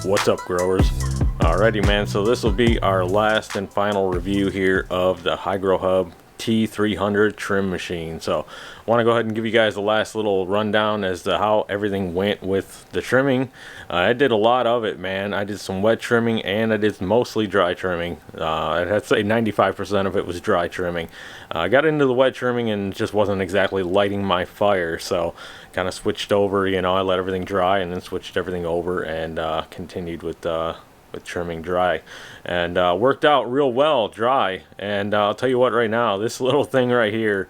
What's up, growers? Alrighty, man, so this will be our last and final review here of the Hygrohub T300 trim machine. So I want to go ahead and give you guys the last little rundown as to how everything went with the trimming. I did a lot of it, man. I did some wet trimming and I did mostly dry trimming. I'd have to say 95% of it was dry trimming. I got into the wet trimming and just wasn't exactly lighting my fire, so kind of switched over. I let everything dry and then switched everything over and continued with trimming dry, and worked out real well dry. And I'll tell you what, right now, this little thing right here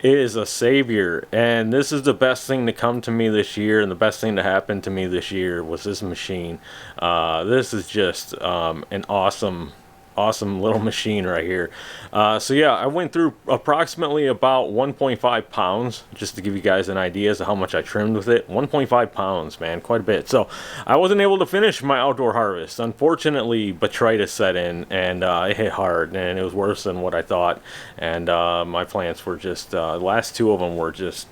is a savior, and this is the best thing to come to me this year, and the best thing to happen to me this year was this machine. This is just an awesome little machine right here. So yeah, I went through approximately about 1.5 pounds, just to give you guys an idea as to how much I trimmed with it. 1.5 pounds, man, quite a bit. So I wasn't able to finish my outdoor harvest. Unfortunately, botrytis set in, and it hit hard, and it was worse than what I thought. And my plants were just, the last two of them were just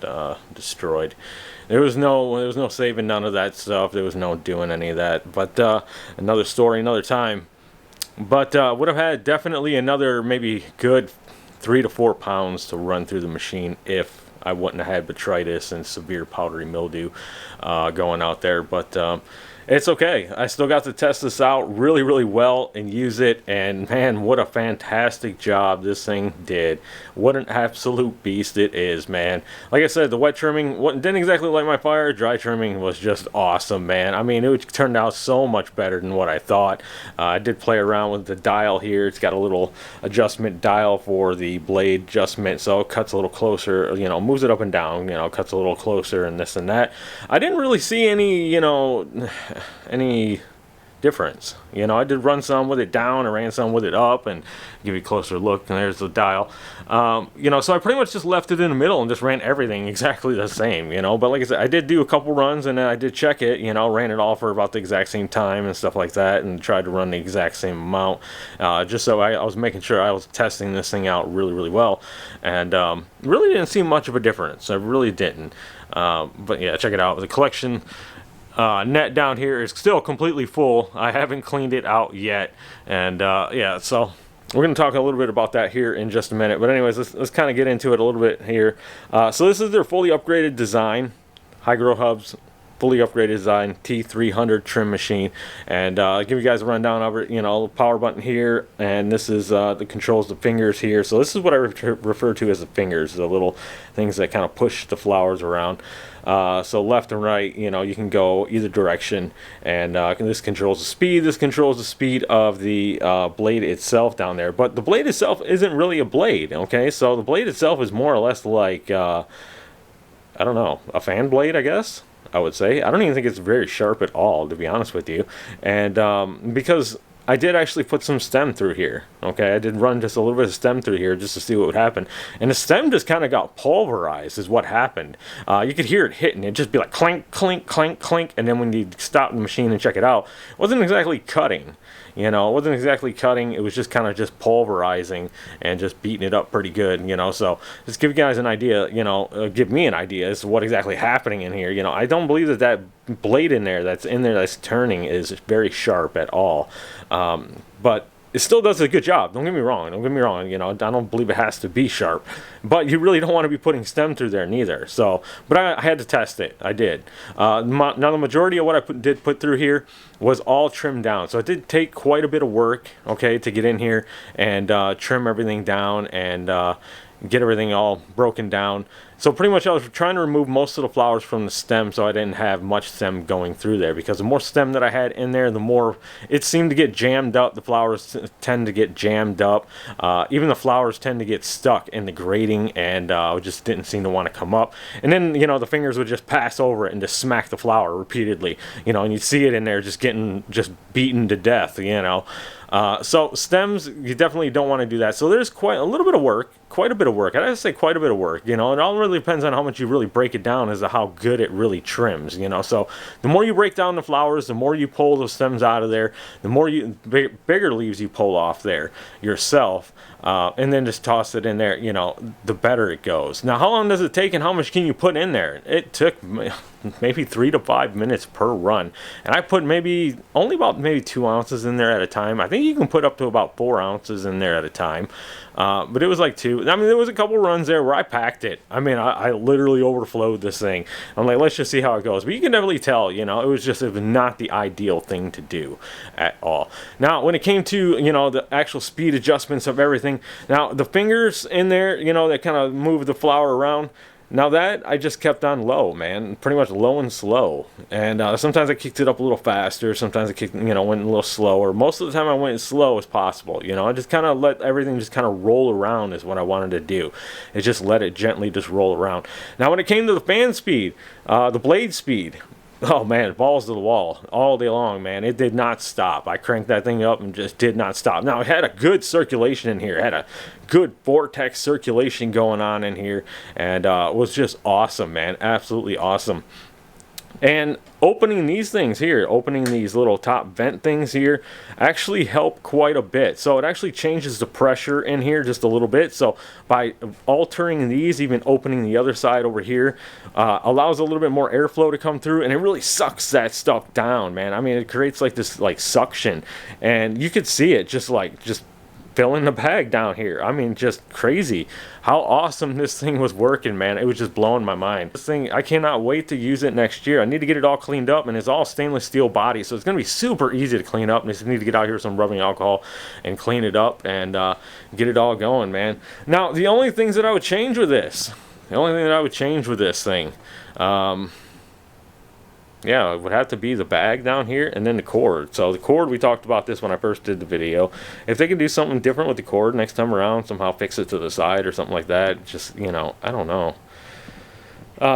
destroyed. There was no saving none of that stuff. There was no doing any of that. But another story, another time. But would have had definitely another maybe good 3 to 4 pounds to run through the machine if I wouldn't have had botrytis and severe powdery mildew going out there. But it's okay. I still got to test this out really well and use it, and man, what a fantastic job this thing did. What an absolute beast it is, man. Like I said, the wet trimming didn't exactly light my fire. Dry trimming was just awesome, man. I mean, it turned out so much better than what I thought. I did play around with the dial here. It's got a little adjustment dial for the blade adjustment, so it cuts a little closer, moves it up and down, cuts a little closer and this and that. I didn't really see any difference. I did run some with it down, I ran some with it up, and give you a closer look, and there's the dial. So I pretty much just left it in the middle and just ran everything exactly the same, but like I said, I did do a couple runs, and then I did check it, ran it all for about the exact same time and stuff like that, and tried to run the exact same amount, just so I was making sure I was testing this thing out really well, and really didn't see much of a difference. I really didn't. But yeah, check it out. The collection net down here is still completely full. I haven't cleaned it out yet, and yeah, so we're going to talk a little bit about that here in just a minute. But anyways, let's kind of get into it a little bit here. So this is their fully upgraded design, Hygrohub's fully upgraded design T300 trim machine, and I'll give you guys a rundown of it. The power button here, and this is the controls the fingers here. So this is what I refer to as the fingers, the little things that kind of push the flowers around. So left and right, you can go either direction, and this controls the speed. This controls the speed of the blade itself down there. But the blade itself isn't really a blade, okay? So the blade itself is more or less like, I don't know, a fan blade, I guess I would say. I don't even think it's very sharp at all, to be honest with you. And because I did actually put some stem through here, okay? I did run just a little bit of stem through here just to see what would happen. And the stem just kind of got pulverized is what happened. You could hear it hitting. It'd just be like clink, clink, clink, clink. And then when you stop the machine and check it out, it wasn't exactly cutting. It wasn't exactly cutting. It was just kind of just pulverizing and just beating it up pretty good, So just give you guys an idea, give me an idea as to what exactly happening in here. I don't believe that blade that's turning is very sharp at all. But it still does a good job. Don't get me wrong. I don't believe it has to be sharp, but you really don't want to be putting stem through there neither. So, but I had to test it. I did. Now the majority of what I did put through here was all trimmed down. So it did take quite a bit of work, okay, to get in here and trim everything down and get everything all broken down. So pretty much I was trying to remove most of the flowers from the stem, so I didn't have much stem going through there, because the more stem that I had in there, the more it seemed to get jammed up. The flowers tend to get jammed up. Even the flowers tend to get stuck in the grating, and just didn't seem to want to come up. And then the fingers would just pass over it and just smack the flower repeatedly, and you'd see it in there just beaten to death. So stems, you definitely don't want to do that. So there's quite a little bit of work quite a bit of work. I have to say quite a bit of work, you know. It all really depends on how much you really break it down as to how good it really trims, you know. So the more you break down the flowers, the more you pull those stems out of there, the more bigger leaves you pull off there yourself, and then just toss it in there, you know, the better it goes. Now, how long does it take and how much can you put in there? It took maybe 3 to 5 minutes per run, and I put only about 2 ounces in there at a time. I think you can put up to about 4 ounces in there at a time, but it was like 2. I mean, there was a couple runs there where I packed it. I mean, I literally overflowed this thing. I'm like, let's just see how it goes. But you can definitely tell, you know, it was not the ideal thing to do at all. Now, when it came to, you know, the actual speed adjustments of everything, now the fingers in there, you know, that kind of move the flower around. Now that I just kept on low, man, pretty much low and slow. And sometimes I kicked it up a little faster. Sometimes I went a little slower. Most of the time I went as slow as possible. You know, I just kind of let everything just kind of roll around is what I wanted to do. It just let it gently just roll around. Now when it came to the fan speed, the blade speed, oh man, balls to the wall all day long, man. It did not stop. I cranked that thing up and just did not stop. Now it had a good circulation in here. It had a good vortex circulation going on in here, and it was just awesome, man. Absolutely awesome. And opening these things here, opening these little top vent things here, actually help quite a bit. So it actually changes the pressure in here just a little bit. So by altering these, even opening the other side over here, allows a little bit more airflow to come through, and it really sucks that stuff down, man. I mean, it creates like this like suction, and you could see it just filling the bag down here. I mean, just crazy how awesome this thing was working, man. It was just blowing my mind. This thing, I cannot wait to use it next year. I need to get it all cleaned up, and it's all stainless steel body, so it's going to be super easy to clean up. And I just need to get out here with some rubbing alcohol and clean it up and get it all going, man. Now, the only things that I would change with this, thing, yeah, it would have to be the bag down here and then the cord. So the cord, we talked about this when I first did the video. If they could do something different with the cord next time around, somehow fix it to the side or something like that, just, you know, I don't know.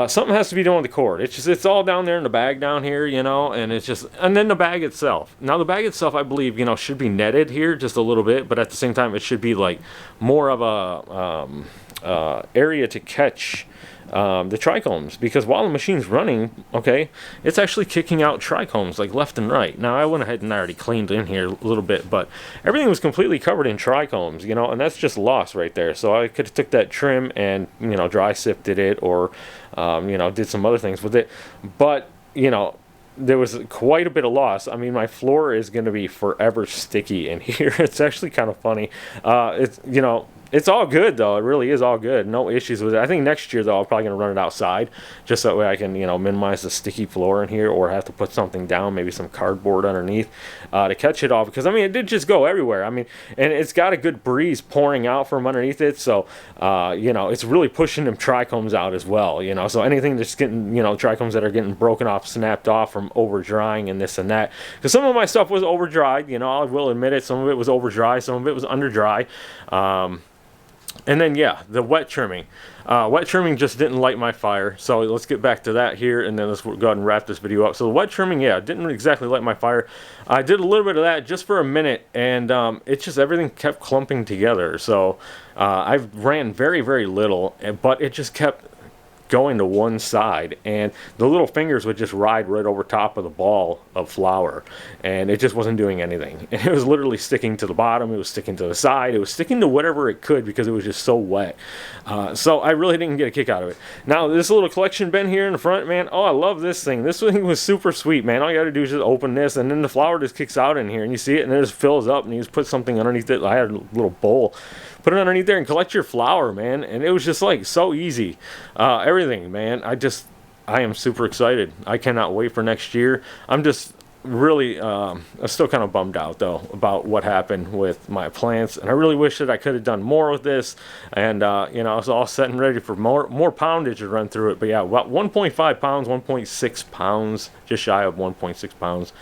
Something has to be done with the cord. It's all down there in the bag down here, you know, and and then the bag itself. Now the bag itself, I believe, you know, should be netted here just a little bit, but at the same time, it should be like more of a area to catch the trichomes, because while the machine's running, okay, it's actually kicking out trichomes like left and right. Now I went ahead and I already cleaned in here a little bit, but everything was completely covered in trichomes, you know, and that's just lost right there. So I could have took that trim and, you know, dry sifted it, or you know, did some other things with it, but you know, there was quite a bit of loss. I mean, my floor is going to be forever sticky in here. It's actually kind of funny. It's, you know, it's all good, though. It really is all good. No issues with it. I think next year, though, I'm probably going to run it outside, just that way I can, you know, minimize the sticky floor in here, or have to put something down, maybe some cardboard underneath, to catch it all. Because, I mean, it did just go everywhere. I mean, and it's got a good breeze pouring out from underneath it, so, you know, it's really pushing them trichomes out as well, you know. So anything that's getting, you know, trichomes that are getting broken off, snapped off from over drying and this and that. Because some of my stuff was over dried, you know, I will admit it. Some of it was over dry, some of it was under dry. And then, yeah, the wet trimming. Wet trimming just didn't light my fire. So let's get back to that here, and then let's go ahead and wrap this video up. So the wet trimming, yeah, didn't exactly light my fire. I did a little bit of that just for a minute, and it just, everything kept clumping together. So I ran very, very little, but it just kept going to one side, and the little fingers would just ride right over top of the ball of flour, and it just wasn't doing anything. And it was literally sticking to the bottom, it was sticking to the side, it was sticking to whatever it could, because it was just so wet. So I really didn't get a kick out of it. Now this little collection bin here in the front, man, oh, I love this thing. This thing was super sweet, man. All you gotta do is just open this, and then the flour just kicks out in here, and you see it, and it just fills up, and you just put something underneath it. I had a little bowl, put it underneath there and collect your flour, man. And it was just like so easy. Everything, man. I am super excited. I cannot wait for next year. I'm just really, I'm still kind of bummed out though about what happened with my plants. And I really wish that I could have done more with this. And, you know, I was all set and ready for more poundage to run through it. But yeah, about 1.5 pounds, 1.6 pounds, just shy of 1.6 pounds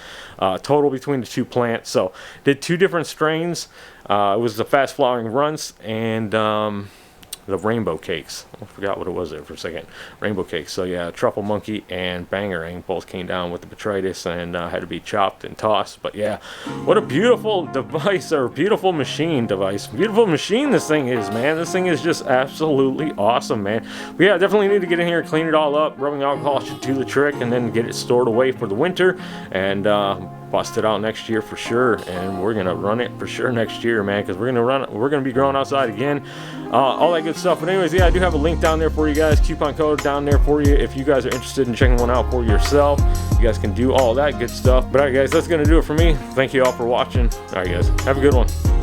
total between the two plants. So did two different strains. It was the fast flowering runts and the rainbow cakes. I forgot what it was there for a second. Rainbow cakes. So yeah, truffle monkey and bangarang both came down with the botrytis and had to be chopped and tossed. But yeah, what a beautiful device, or beautiful machine device. Beautiful machine this thing is, man. This thing is just absolutely awesome, man. But yeah, definitely need to get in here, clean it all up. Rubbing alcohol should do the trick, and then get it stored away for the winter, and bust it out next year for sure. And we're gonna run it for sure next year, man, because we're gonna be growing outside again, all that good stuff. But anyways, yeah, I do have a link down there for you guys, coupon code down there for you if you guys are interested in checking one out for yourself. You guys can do all that good stuff. But all right, guys, that's gonna do it for me. Thank you all for watching. All right, guys, have a good one.